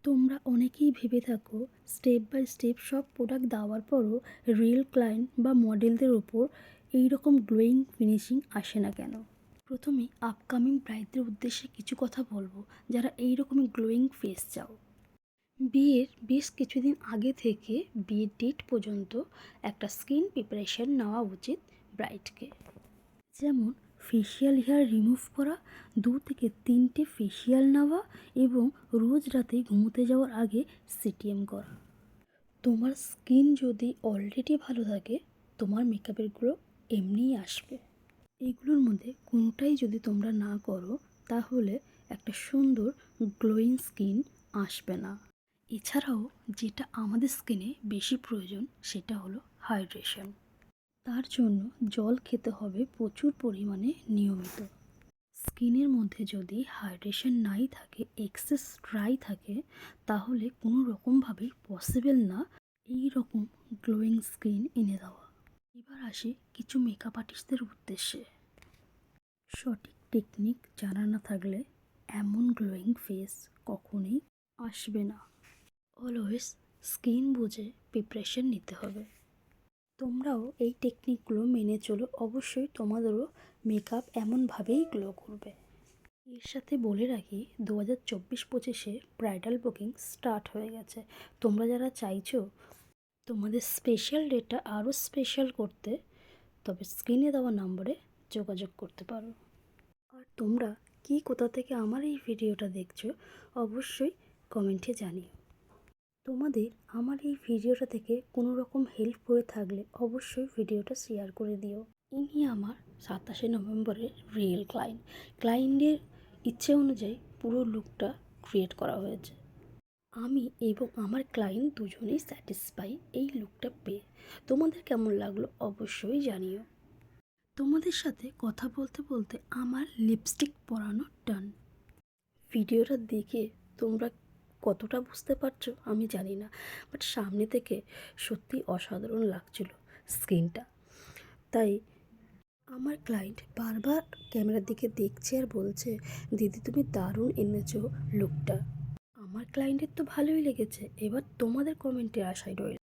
তোমরা অনেকেই ভেবে থাকো স্টেপ বাই স্টেপ সব প্রোডাক্ট দেওয়ার পরও রিয়েল ক্লায়েন্ট বা মডেলদের ওপর এই রকম গ্লোয়িং ফিনিশিং আসে না কেন। প্রথমে আপকামিং ব্রাইডদের উদ্দেশ্যে কিছু কথা বলবো যারা এই রকমই গ্লোয়িং ফেস চাও। বিয়ের বেশ কিছুদিন আগে থেকে বিয়ের ডেট পর্যন্ত একটা স্কিন প্রিপারেশন নেওয়া উচিত ব্রাইডকে। যেমন ফেসিয়াল হেয়ার রিমুভ করা, 2 থেকে 3টে ফেসিয়াল নেওয়া এবং রোজ রাতে ঘুমোতে যাওয়ার আগে সিটিএম করা। তোমার স্কিন যদি অলরেডি ভালো থাকে তোমার মেকআপের গ্লো এমনিই আসবে। এগুলোর মধ্যে কোনোটাই যদি তোমরা না করো তাহলে একটা সুন্দর গ্লোয়িং স্কিন আসবে না। এছাড়াও যেটা আমাদের স্কিনে বেশি প্রয়োজন সেটা হলো হাইড্রেশন। তার জন্য জল খেতে হবে প্রচুর পরিমাণে নিয়মিত। স্কিনের মধ্যে যদি হাইড্রেশন নাই থাকে, এক্সেস ড্রাই থাকে, তাহলে কোনো রকমভাবেই পসিবল না এই রকম গ্লোয়িং স্কিন এনে দেওয়া। এবার আসি কিছু মেকআপ আর্টিস্টদের উদ্দেশ্যে। সঠিক টেকনিক জানা না থাকলে এমন গ্লোয়িং ফেস কখনোই আসবে না। অলওয়েজ স্কিন বুঝে প্রিপারেশন নিতে হবে। তোমরাও এই টেকনিকগুলো মেনে চলো, অবশ্যই তোমাদেরও মেকআপ এমনভাবেই গ্লো করবে। এর সাথে বলে রাখি 2024-25-এ ব্রাইডাল বুকিং স্টার্ট হয়ে গেছে। তোমরা যারা চাইছো তোমাদের স্পেশাল ডেটা আরও স্পেশাল করতে, তবে স্ক্রিনে দেওয়া নম্বরে যোগাযোগ করতে পারো। আর তোমরা কোথা থেকে আমার এই ভিডিওটা দেখছো অবশ্যই কমেন্টে জানিও। তোমাদের আমার এই ভিডিওটা থেকে কোনো রকম হেল্প হয়ে থাকলে অবশ্যই ভিডিওটা শেয়ার করে দিও। ইনি আমার 27শে নভেম্বরের রিয়েল ক্লায়েন্টের ইচ্ছে অনুযায়ী পুরো লুকটা ক্রিয়েট করা হয়েছে। আমি এবং আমার ক্লায়েন্ট দুজনেই স্যাটিসফাই এই লুকটা পেয়ে। তোমাদের কেমন লাগলো অবশ্যই জানিও। তোমাদের সাথে কথা বলতে বলতে আমার লিপস্টিক পরানো ডান। ভিডিওটা দেখে তোমরা কতটা বুঝতে পারছো আমি জানি না, বাট সামনে থেকে সত্যি অসাধারণ লাগছিল স্কিনটা। তাই আমার ক্লায়েন্ট বারবার ক্যামেরার দিকে দেখছে আর বলছে, দিদি তুমি দারুণ এনেছো লুকটা। আমার ক্লায়েন্টের তো ভালোই লেগেছে, এবার তোমাদের কমেন্টে আশায় রইল।